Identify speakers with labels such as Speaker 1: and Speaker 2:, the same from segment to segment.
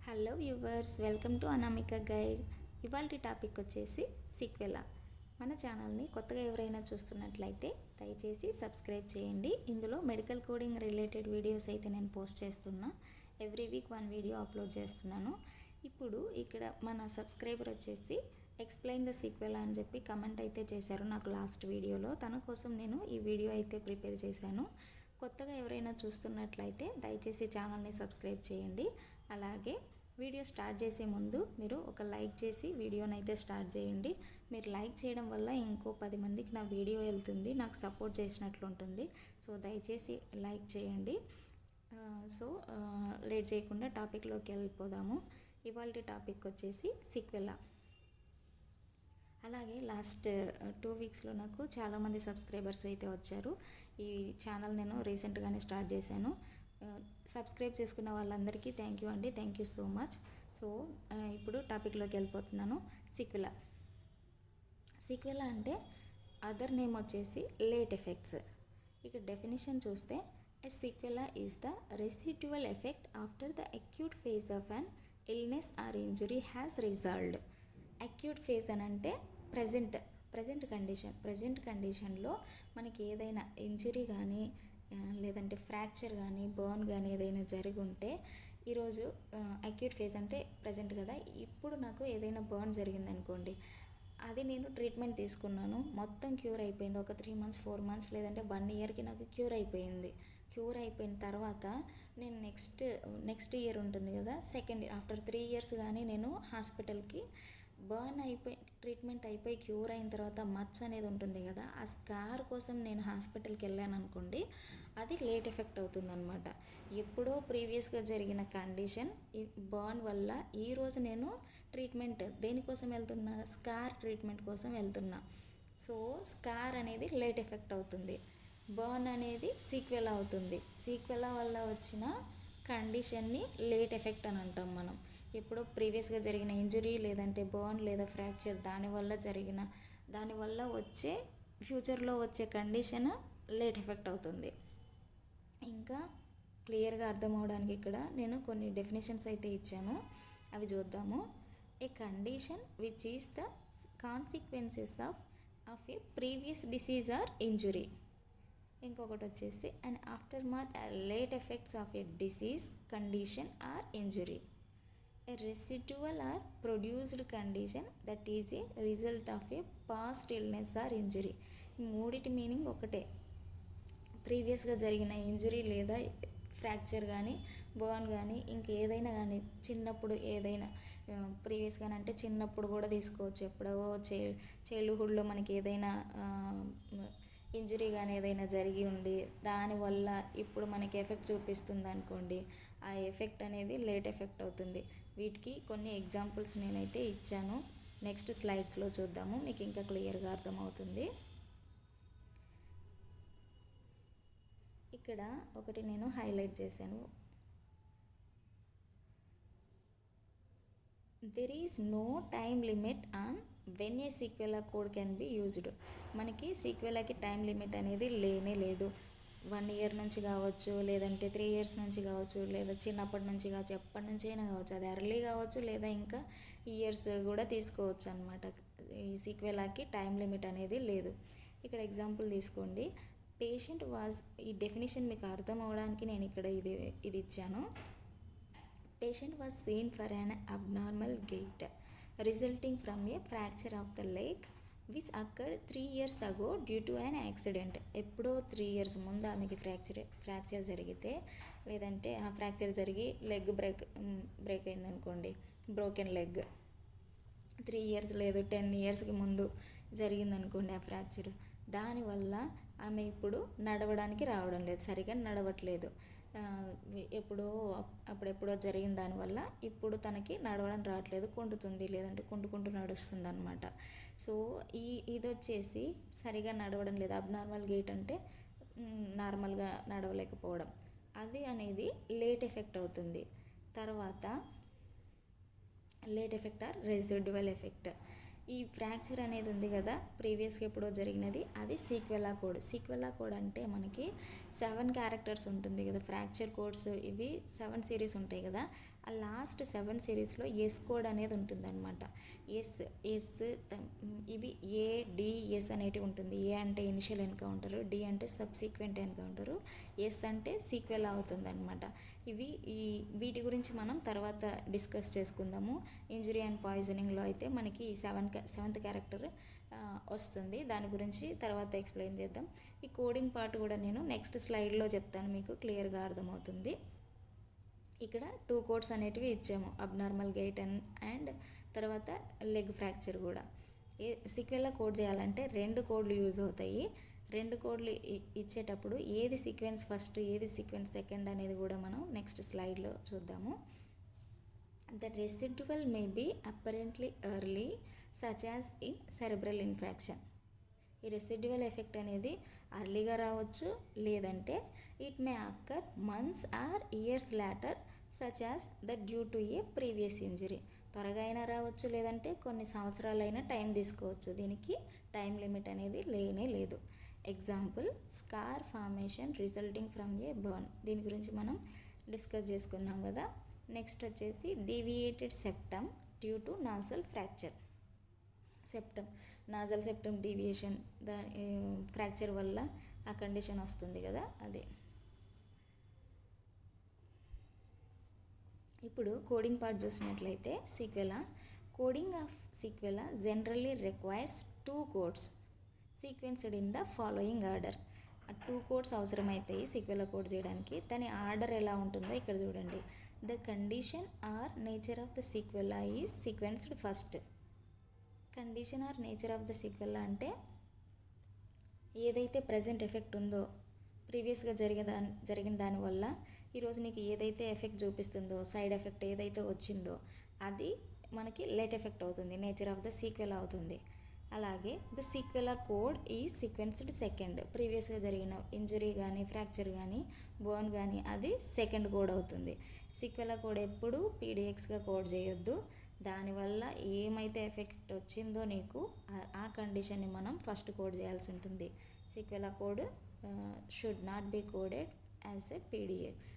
Speaker 1: Hello viewers, welcome to Anamika guide. ఇవాల్టి topic వచ్చేసి సీక్వెలా. మన ఛానల్ని కొత్తగా ఎవరైనా చూస్తున్నట్లయితే దయచేసి సబ్స్క్రైబ్ చేయండి. ఇందులో మెడికల్ కోడింగ్ రిలేటెడ్ వీడియోస్ అయితే నేను పోస్ట్ చేస్తున్నా. ఎవ్రీ వీక్ 1 వీడియో అప్లోడ్ చేస్తున్నాను. ఇప్పుడు ఇక్కడ మన సబ్స్క్రైబర్ వచ్చేసి ఎక్స్ప్లెయిన్ ద సీక్వెలా అని చెప్పి కమెంట్ అయితే చేశారు నాకు లాస్ట్ వీడియోలో. తన కోసం నేను ఈ వీడియో అయితే ప్రిపేర్ చేశాను. కొత్తగా ఎవరైనా చూస్తున్నట్లయితే దయచేసి ఛానల్ని సబ్స్క్రైబ్ చేయండి. అలాగే వీడియో స్టార్ట్ చేసే ముందు మీరు ఒక లైక్ చేసి వీడియోని అయితే స్టార్ట్ చేయండి. మీరు లైక్ చేయడం వల్ల ఇంకో 10 మందికి నా వీడియో వెళ్తుంది, నాకు సపోర్ట్ చేసినట్లు ఉంటుంది. సో దయచేసి లైక్ చేయండి. లేట్ చేయకుండా టాపిక్లోకి వెళ్ళిపోదాము. ఇవాళ టాపిక్ వచ్చేసి సీక్వెలా. అలాగే లాస్ట్ 2 వీక్స్లో నాకు చాలామంది సబ్స్క్రైబర్స్ అయితే వచ్చారు. ఈ ఛానల్ నేను రీసెంట్గానే స్టార్ట్ చేశాను. సబ్స్క్రైబ్ చేసుకున్న వాళ్ళందరికీ థ్యాంక్ యూ అండి, థ్యాంక్ యూ సో మచ్. ఇప్పుడు టాపిక్లోకి వెళ్ళిపోతున్నాను. సీక్వెలా అంటే అదర్ నేమ్ వచ్చేసి లేట్ ఎఫెక్ట్స్. ఇక డెఫినేషన్ చూస్తే a sequela is the residual effect after the acute phase of an illness or injury has resolved. Acute phase అని అంటే ప్రజెంట్ కండిషన్లో మనకి ఏదైనా ఇంజురీ కానీ లేదంటే ఫ్రాక్చర్ కానీ బర్న్ కానీ ఏదైనా జరిగి ఉంటే, ఈరోజు అక్యూట్ ఫేజ్ అంటే ప్రజెంట్ కదా. ఇప్పుడు నాకు ఏదైనా బర్న్ జరిగిందనుకోండి, అది నేను ట్రీట్మెంట్ తీసుకున్నాను, మొత్తం క్యూర్ అయిపోయింది. ఒక 3 months 4 months లేదంటే 1 yearకి నాకు క్యూర్ అయిపోయింది. క్యూర్ అయిపోయిన తర్వాత నేను నెక్స్ట్ ఇయర్ ఉంటుంది కదా, సెకండ్ ఇయర్ ఆఫ్టర్ 3 years కానీ నేను హాస్పిటల్కి బర్న్ అయిపోయి ట్రీట్మెంట్ అయిపోయి క్యూర్ అయిన తర్వాత మచ్చ అనేది ఉంటుంది కదా, ఆ స్కార్ కోసం నేను హాస్పిటల్కి వెళ్ళాను అనుకోండి, అది లేట్ ఎఫెక్ట్ అవుతుందన్నమాట. ఎప్పుడో ప్రీవియస్గా జరిగిన కండిషన్ బర్న్ వల్ల ఈరోజు నేను ట్రీట్మెంట్ దేనికోసం వెళ్తున్నా, స్కార్ ట్రీట్మెంట్ కోసం వెళ్తున్నా. సో స్కార్ అనేది లేట్ ఎఫెక్ట్ అవుతుంది, బర్న్ అనేది సీక్వెలా అవుతుంది. సీక్వెలా వల్ల వచ్చిన కండిషన్ని లేట్ ఎఫెక్ట్ అని అంటాం మనం. ఎప్పుడో ప్రీవియస్గా జరిగిన ఇంజురీ లేదంటే బర్న్ లేదా ఫ్రాక్చర్ దానివల్ల వచ్చే ఫ్యూచర్లో వచ్చే కండిషన్ లేట్ ఎఫెక్ట్ అవుతుంది. ఇంకా క్లియర్గా అర్థం అవడానికి ఇక్కడ నేను కొన్ని డెఫినేషన్స్ అయితే ఇచ్చాను, అవి చూద్దాము. A condition which is the consequences of a previous disease or injury. ఇంకొకటి వచ్చేసి and aftermath late effects of a disease condition or injury. A residual or produced condition that is a result of a past illness or injury. ఈ మూడిటి meaning ఒకటే. ప్రీవియస్గా జరిగిన injury లేదా fracture కానీ burn కానీ ఇంకేదైనా కానీ, చిన్నప్పుడు ఏదైనా ప్రీవియస్గా అంటే చిన్నప్పుడు కూడా తీసుకోవచ్చు. ఎప్పుడో చైల్డ్హుడ్లో మనకి ఏదైనా ఇంజురీ కానీ ఏదైనా జరిగి ఉండి దానివల్ల ఇప్పుడు మనకి ఎఫెక్ట్ చూపిస్తుంది అనుకోండి, ఆ ఎఫెక్ట్ అనేది లేట్ ఎఫెక్ట్ అవుతుంది. వీటికి కొన్ని ఎగ్జాంపుల్స్ నేనైతే ఇచ్చాను, నెక్స్ట్ స్లైడ్స్లో చూద్దాము, మీకు ఇంకా క్లియర్గా అర్థమవుతుంది. ఇక్కడ ఒకటి నేను హైలైట్ చేశాను. There is no time limit on when a sequela code can be used. మనకి సీక్వెలాకి టైం లిమిట్ అనేది లేనే లేదు. 1 year నుంచి కావచ్చు, లేదంటే 3 years నుంచి కావచ్చు, లేదా చిన్నప్పటి నుంచి కావచ్చు, ఎప్పటి నుంచి అయినా కావచ్చు. అది ఎర్లీ కావచ్చు లేదా ఇంకా ఇయర్స్ కూడా తీసుకోవచ్చు అనమాట. ఈ సీక్వెలాకి టైం లిమిట్ అనేది లేదు. ఇక్కడ ఎగ్జాంపుల్ తీసుకోండి. ఈ డెఫినేషన్ మీకు అర్థం అవడానికి నేను ఇక్కడ ఇది ఇచ్చాను. Patient was seen for an abnormal gait resulting from A fracture of the leg which occurred 3 years ago due to an accident. ఎప్పుడో 3 years ముందు ఆమెకి ఫ్రాక్చర్ జరిగితే, లేదంటే ఆ ఫ్రాక్చర్ జరిగి లెగ్ బ్రేక్ అయిందనుకోండి, బ్రోకెన్ లెగ్ 3 years లేదు 10 yearsకి ముందు జరిగిందనుకోండి ఆ ఫ్రాక్చర్, దానివల్ల ఆమె ఇప్పుడు నడవడానికి రావడం లేదు, సరిగా నడవట్లేదు. అప్పుడెప్పుడో జరిగిన దానివల్ల ఇప్పుడు తనకి నడవడం రావట్లేదు, కుంటుతుంది లేదంటే కుంటుకుంటూ నడుస్తుంది అనమాట. సో ఇది వచ్చేసి సరిగా నడవడం లేదు. అబ్నార్మల్ గెయిట్ అంటే నార్మల్గా నడవలేకపోవడం, అది అనేది లేట్ ఎఫెక్ట్ అవుతుంది. తర్వాత late effect or residual effect. ఈ ఫ్రాక్చర్ అనేది ఉంది కదా, ప్రీవియస్గా ఎప్పుడో జరిగినది, అది సీక్వెలా కోడ్ అంటే మనకి 7 characters ఉంటుంది కదా ఫ్రాక్చర్ కోడ్స్. ఇవి 7 series ఉంటాయి కదా, ఆ లాస్ట్ 7 సిరీస్లో ఎస్ కోడ్ అనేది ఉంటుందన్నమాట. ఎస్ ఎస్ ఇవి ఏడిఎస్ అనేటివి ఉంటుంది. ఏ అంటే ఇనిషియల్ ఎన్కౌంటరు, డి అంటే సబ్సీక్వెంట్ ఎన్కౌంటరు, ఎస్ అంటే సీక్వెల్ అవుతుంది అనమాట. వీటి గురించి మనం తర్వాత డిస్కస్ చేసుకుందాము. ఇంజురీ అండ్ పాయిజనింగ్లో అయితే మనకి ఈ సెవెంత్ క్యారెక్టర్ వస్తుంది. దాని గురించి తర్వాత ఎక్స్ప్లెయిన్ చేద్దాం. ఈ కోడింగ్ పార్ట్ కూడా నేను నెక్స్ట్ స్లైడ్లో చెప్తాను, మీకు క్లియర్గా అర్థమవుతుంది. ఇక్కడ 2 కోడ్స్ అనేటివి ఇచ్చాము, అబ్నార్మల్ గైట్ అండ్ తర్వాత లెగ్ ఫ్రాక్చర్ కూడా. సీక్వెల్లా కోడ్ చేయాలంటే 2 కోడ్లు యూజ్ అవుతాయి. 2 కోడ్లు ఇచ్చేటప్పుడు ఏది సీక్వెన్స్ ఫస్ట్ ఏది సీక్వెన్స్ సెకండ్ అనేది కూడా మనం నెక్స్ట్ స్లైడ్లో చూద్దాము. The residual may be apparently early such as in cerebral infarction. ఈ రెసిడ్యువల్ ఎఫెక్ట్ అనేది అర్లీగా రావచ్చు, లేదంటే it may occur months or years later such as that due to a previous injury. త్వరగా అయినా రావచ్చు, లేదంటే కొన్ని సంవత్సరాలైనా టైం తీసుకోవచ్చు. దీనికి టైం లిమిట్ అనేది లేనే లేదు. Example scar formation resulting from a burn. దీని గురించి మనం డిస్కస్ చేసుకున్నాం కదా. నెక్స్ట్ వచ్చేసి deviated septum due to nasal fracture. Nasal septum deviation fracture వల్ల ఆ కండిషన్ వస్తుంది కదా, అదే. ఇప్పుడు కోడింగ్ పార్ట్ చూసినట్లయితే coding of sequela generally requires 2 codes sequenced in the following order. ఆ 2 కోడ్స్ అవసరమవుతాయి సీక్వెలా కోడ్ చేయడానికి. దాని ఆర్డర్ ఎలా ఉంటుందో ఇక్కడ చూడండి. The condition or nature of the sequela is sequenced first. Condition or nature of the sequela అంటే ఏదైతే ప్రజెంట్ ఎఫెక్ట్ ఉందో, ప్రీవియస్గా జరిగిన దానివల్ల ఈరోజు నీకు ఏదైతే ఎఫెక్ట్ చూపిస్తుందో, సైడ్ ఎఫెక్ట్ ఏదైతే వచ్చిందో అది మనకి లేట్ ఎఫెక్ట్ అవుతుంది, నేచర్ ఆఫ్ ద సీక్వెల్లా అవుతుంది. అలాగే ద సీక్వెల్లా కోడ్ ఈ సీక్వెన్స్డ్ సెకండ్. ప్రీవియస్గా జరిగిన ఇంజరీ కానీ ఫ్రాక్చర్ కానీ బోన్ కానీ అది సెకండ్ కోడ్ అవుతుంది. సీక్వెల్లా కోడ్ ఎప్పుడు పీడిఎక్స్గా కోడ్ చేయొద్దు. దానివల్ల ఏమైతే ఎఫెక్ట్ వచ్చిందో నీకు ఆ కండిషన్ని మనం ఫస్ట్ కోడ్ చేయాల్సి ఉంటుంది. Sequela code should not be coded as a PDX.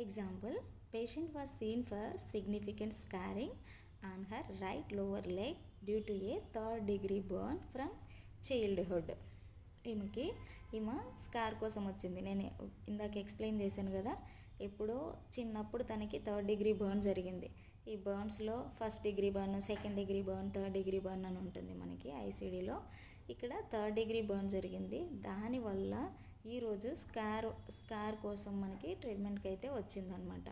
Speaker 1: Example patient was seen for significant scarring on her right lower leg due to a 3rd degree burn from childhood. ఈమె scar కోసం వచ్చింది. నేను ఇందాక explain చేశాను కదా, ఎప్పుడో చిన్నప్పుడు తనకి 3rd degree బర్న్ జరిగింది. ఈ బర్న్స్లో 1st degree burn, 2nd degree burn, 3rd degree burn అని ఉంటుంది మనకి ఐసీడీలో. ఇక్కడ 3rd degree బర్న్ జరిగింది. దానివల్ల ఈరోజు స్కార్ కోసం మనకి ట్రీట్మెంట్కి అయితే వచ్చిందనమాట.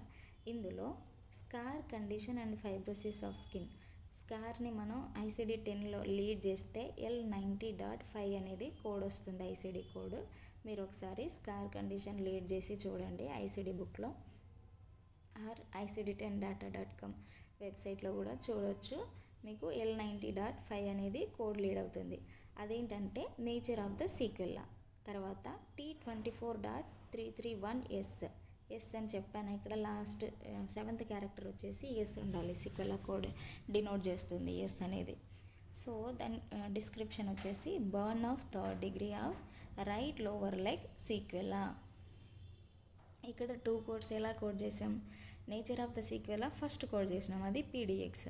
Speaker 1: ఇందులో scar condition and fibrosis of skin. స్కార్ని మనం ICD-10లో లీడ్ చేస్తే L90.5 అనేది కోడ్ వస్తుంది, ఐసీడీ కోడ్. మీరు ఒకసారి స్కార్ కండిషన్ లీడ్ చేసి చూడండి ఐసీడీ బుక్లో, ఆర్ ICD10data.com వెబ్సైట్లో కూడా చూడవచ్చు. మీకు L90.5 అనేది కోడ్ లీడ్ అవుతుంది. అదేంటంటే నేచర్ ఆఫ్ ద సీక్వెల్లా. తర్వాత T24.331S అని చెప్పాను. ఇక్కడ లాస్ట్ 7th క్యారెక్టర్ వచ్చేసి ఎస్ ఉండాలి. సీక్వెల్లా కోడ్ డినోట్ చేస్తుంది ఎస్ అనేది. సో దాని డిస్క్రిప్షన్ వచ్చేసి burn of 3rd degree of right lower leg sequela. ఇక్కడ 2 కోడ్స్ ఎలా కోడ్ చేసాం? Nature of the sequela first code చేసినాం, అది పీడిఎక్స్.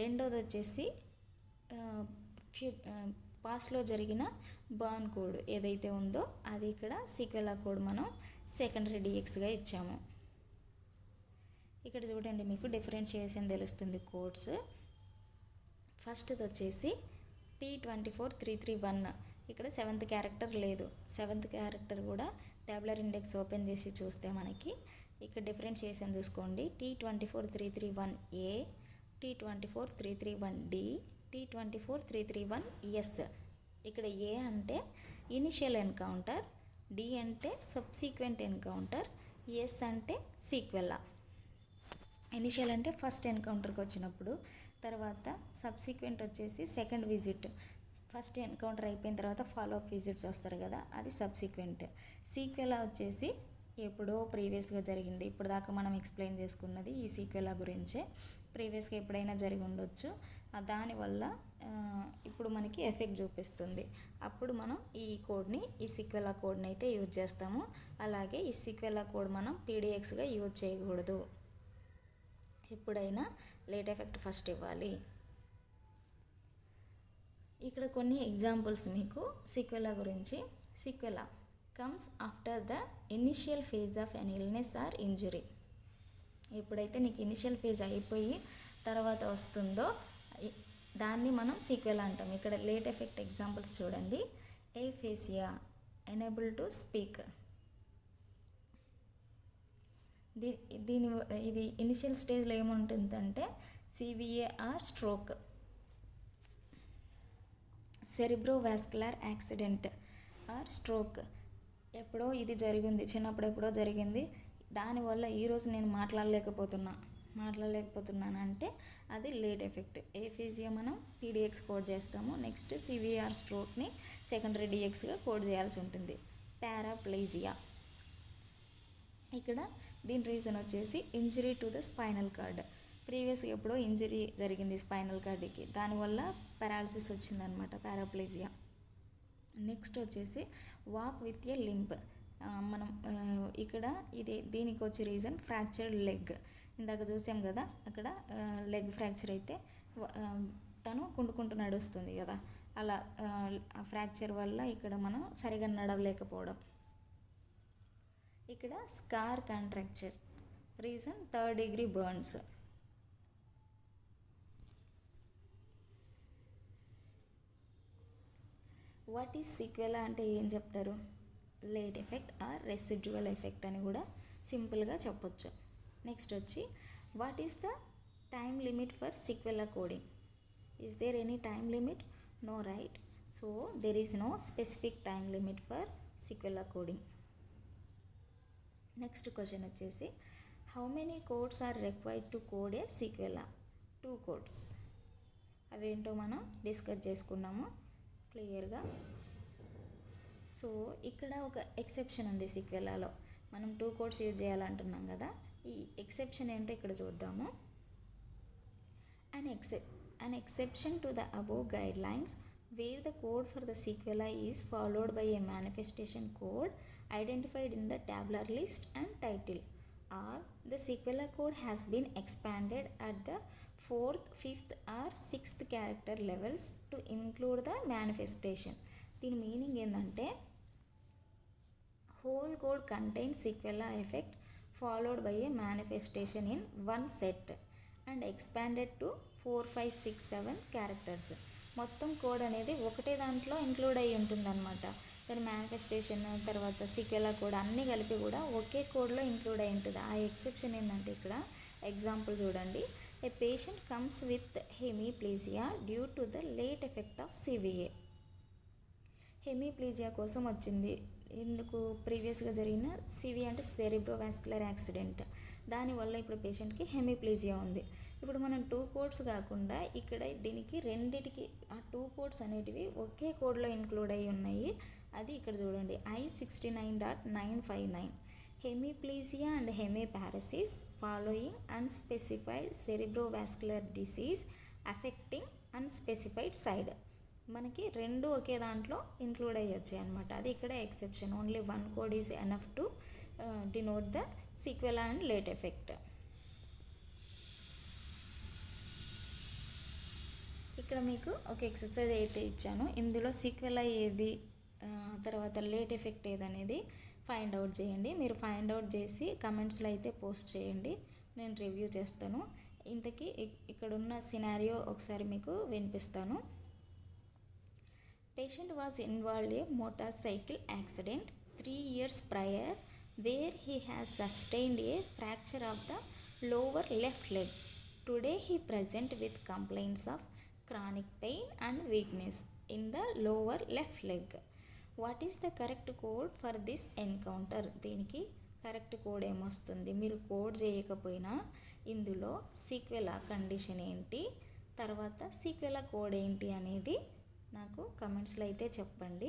Speaker 1: రెండోది వచ్చేసి పాస్ట్లో జరిగిన బర్న్ కోడ్ ఏదైతే ఉందో అది ఇక్కడ సీక్వెల్లా కోడ్ మనం సెకండరీ డిఎక్స్గా ఇచ్చాము. ఇక్కడ చూడండి, మీకు డిఫరెన్షియేషన్ తెలుస్తుంది కోడ్స్. ఫస్ట్ది వచ్చేసి T24.331. ఇక్కడ 7th క్యారెక్టర్ లేదు. 7th క్యారెక్టర్ కూడా ట్యాబులర్ ఇండెక్స్ ఓపెన్ చేసి చూస్తే మనకి ఇక్కడ డిఫరెన్షియేషన్ చూసుకోండి. T24.331A, T24.331D, T24.331S. ఇక్కడ ఏ అంటే ఇనిషియల్ ఎన్కౌంటర్, డి అంటే సబ్సీక్వెంట్ ఎన్కౌంటర్, ఎస్ అంటే సీక్వెల్లా. ఇనిషియల్ అంటే ఫస్ట్ ఎన్కౌంటర్కి వచ్చినప్పుడు, తర్వాత సబ్సీక్వెంట్ వచ్చేసి సెకండ్ విజిట్. ఫస్ట్ ఎన్కౌంటర్ అయిపోయిన తర్వాత ఫాలోఅప్ విజిట్స్ వస్తారు కదా, అది సబ్సీక్వెంట్. సీక్వెల్లా వచ్చేసి ఎప్పుడో ప్రీవియస్గా జరిగింది. ఇప్పుడు దాకా మనం ఎక్స్ప్లెయిన్ చేసుకున్నది ఈ సీక్వెలా గురించే. ప్రీవియస్గా ఎప్పుడైనా జరిగి ఉండొచ్చు. దానివల్ల ఇప్పుడు మనకి ఎఫెక్ట్ చూపిస్తుంది. అప్పుడు మనం ఈ కోడ్ని, ఈ సీక్వెలా కోడ్ని అయితే యూజ్ చేస్తాము. అలాగే ఈ సీక్వెలా కోడ్ మనం పీడిఎక్స్గా యూజ్ చేయకూడదు. ఎప్పుడైనా లేట్ ఎఫెక్ట్ ఫస్ట్ ఇవ్వాలి. ఇక్కడ కొన్ని ఎగ్జాంపుల్స్ మీకు సీక్వెలా గురించి. Sequela comes after the initial phase of an illness or injury. ఎప్పుడైతే నీకు ఇనిషియల్ ఫేజ్ అయిపోయి తర్వాత వస్తుందో దాన్ని మనం సీక్వెలా అంటాం. ఇక్కడ లేట్ ఎఫెక్ట్ ఎగ్జాంపుల్స్ చూడండి. Aphasia, enable to speak. ఇది ఇనిషియల్ స్టేజ్లో ఏముంటుందంటే CVA or stroke, cerebrovascular accident or stroke. ఎప్పుడో ఇది జరిగింది, చిన్నప్పుడు ఎప్పుడో జరిగింది, దానివల్ల ఈరోజు నేను మాట్లాడలేకపోతున్నాను అంటే అది లేట్ ఎఫెక్ట్. ఏఫేజియా మనం పీడిఎక్స్ కోడ్ చేస్తాము. నెక్స్ట్ సివిఆర్ స్ట్రోక్ని సెకండరీ డిఎక్స్గా కోడ్ చేయాల్సి ఉంటుంది. పారాప్లేజియా, ఇక్కడ దీని రీజన్ వచ్చేసి injury to the spinal cord. ప్రీవియస్గా ఎప్పుడో ఇంజరీ జరిగింది స్పైనల్ కార్డ్కి, దానివల్ల పారాలసిస్ వచ్చిందనమాట, పారాప్లేజియా. నెక్స్ట్ వచ్చేసి వాక్ విత్ ఎ లింప్. మనం ఇక్కడ దీనికి వచ్చే రీజన్ ఫ్రాక్చర్డ్ లెగ్. ఇందాక చూసాం కదా, అక్కడ లెగ్ ఫ్రాక్చర్ అయితే తను కుంటుకుంటూ నడుస్తుంది కదా, అలా ఆ ఫ్రాక్చర్ వల్ల ఇక్కడ మనం సరిగా నడవలేకపోవడం. ఇక్కడ scar contracture, reason 3rd degree burns. What is sequela అంటే ఏం చెప్తారు? Late effect or residual effect అని కూడా సింపుల్గా చెప్పొచ్చు. నెక్స్ట్ వచ్చి what is the time limit for sequela coding? Is there any time limit? No, right. So there is no specific time limit for sequela coding. Next question వచ్చేసి how many codes are required to code a sequela? 2 codes. అవేంటో మనం discuss చేసుకున్నాము క్లియర్గా. So ఇక్కడ ఒక exception ఉంది సీక్వెలాలో. మనం 2 codes use చేయాలంటున్నాం కదా, ఈ ఎక్సెప్షన్ ఏంటో ఇక్కడ చూద్దాము. An exception to the above guidelines where the code for the sequela is followed by a manifestation code identified in the tabular list and title, or the sequela code has been expanded at the 4th, 5th or 6th character levels to include the manifestation. దీని meaning ఏంటంటే whole code contains sequela effect followed by a manifestation in one set and expanded to 4, 5, 6, 7 characters. మొత్తం code అనేది ఒకటే దాంట్లో include అయ్యి ఉంటుందన్నమాట. దాని manifestation తర్వాత సీక్వెలా కోడ్ అన్నీ కలిపి కూడా ఒకే కోడ్లో ఇంక్లూడ్ అయి ఉంటుంది. ఆ ఎక్సెప్షన్ ఏంటంటే ఇక్కడ ఎగ్జాంపుల్ చూడండి. A patient comes with hemiplegia due to the late effect of CVA. Hemiplegia కోసం వచ్చింది. ఎందుకు? ప్రీవియస్గా జరిగిన సివి అంటే సెరిబ్రోవాస్కులర్ యాక్సిడెంట్, దానివల్ల ఇప్పుడు పేషెంట్కి హెమీప్లీజియా ఉంది. ఇప్పుడు మనం 2 కోడ్స్ కాకుండా ఇక్కడ దీనికి రెండిటికి ఆ 2 కోడ్స్ అనేటివి ఒకే కోడ్లో ఇంక్లూడ్ అయ్యి ఉన్నాయి. అది ఇక్కడ చూడండి, I69.959 hemiplegia and hemiparesis following unspecified cerebrovascular disease affecting unspecified side. మనకి రెండు ఒకే దాంట్లో ఇంక్లూడ్ అయ్యి వచ్చాయి అనమాట. అది ఇక్కడ exception. Only 1 code is enough to denote the sequela and late effect. ఇక్కడ మీకు ఒక ఎక్సర్సైజ్ అయితే ఇచ్చాను. ఇందులో సీక్వెలా ఏది, తర్వాత లేట్ ఎఫెక్ట్ ఏదనేది ఫైండ్ అవుట్ చేయండి. మీరు ఫైండ్ అవుట్ చేసి కమెంట్స్లో అయితే పోస్ట్ చేయండి, నేను రివ్యూ చేస్తాను. ఇంతకీ ఇక్కడున్న సినారియో ఒకసారి మీకు వినిపిస్తాను. Patient was involved in a motorcycle accident 3 years prior where he has sustained a fracture of the lower left leg. Today he present with complaints of chronic pain and weakness in the lower left leg. What is the correct code for this encounter? దీనికి correct code ఏమొస్తుంది? మీరు code చేయకపోయినా ఇందులో సీక్వెలా condition ఏంటి, తర్వాత సీక్వెలా code ఏంటి అనేది నాకు కమెంట్స్లో అయితే చెప్పండి.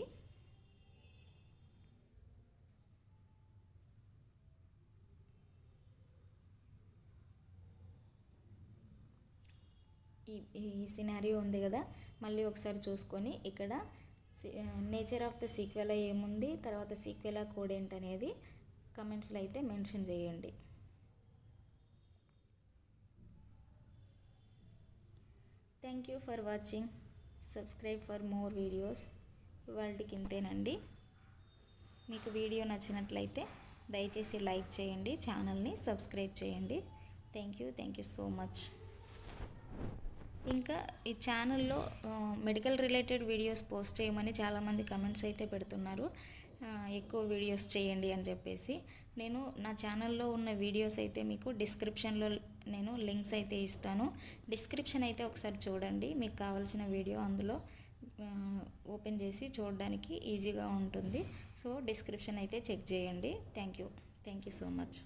Speaker 1: ఈ సినారియో ఉంది కదా, మళ్ళీ ఒకసారి చూసుకొని ఇక్కడ నేచర్ ఆఫ్ ద సీక్వెలా ఏముంది, తర్వాత సీక్వెలా కోడ్ ఏంటనేది కమెంట్స్లో అయితే మెన్షన్ చేయండి. Thank you for watching. Subscribe for more videos. ఇవాళకి ఇంతేనండి. మీకు వీడియో నచ్చినట్లయితే దయచేసి లైక్ చేయండి, ఛానల్ని సబ్స్క్రైబ్ చేయండి. Thank you so much. ఇంకా ఈ ఛానల్లో మెడికల్ రిలేటెడ్ వీడియోస్ పోస్ట్ చేయమని చాలామంది కమెంట్స్ అయితే పెడుతున్నారు, ఎక్కువ వీడియోస్ చేయండి అని చెప్పేసి. నేను నా ఛానల్లో ఉన్న వీడియోస్ అయితే మీకు డిస్క్రిప్షన్లో నేను లింక్స్ అయితే ఇస్తాను. డిస్క్రిప్షన్ అయితే ఒకసారి చూడండి, మీకు కావాల్సిన వీడియో అందులో ఓపెన్ చేసి చూడడానికి ఈజీగా ఉంటుంది. సో డిస్క్రిప్షన్ అయితే చెక్ చేయండి. Thank you so much.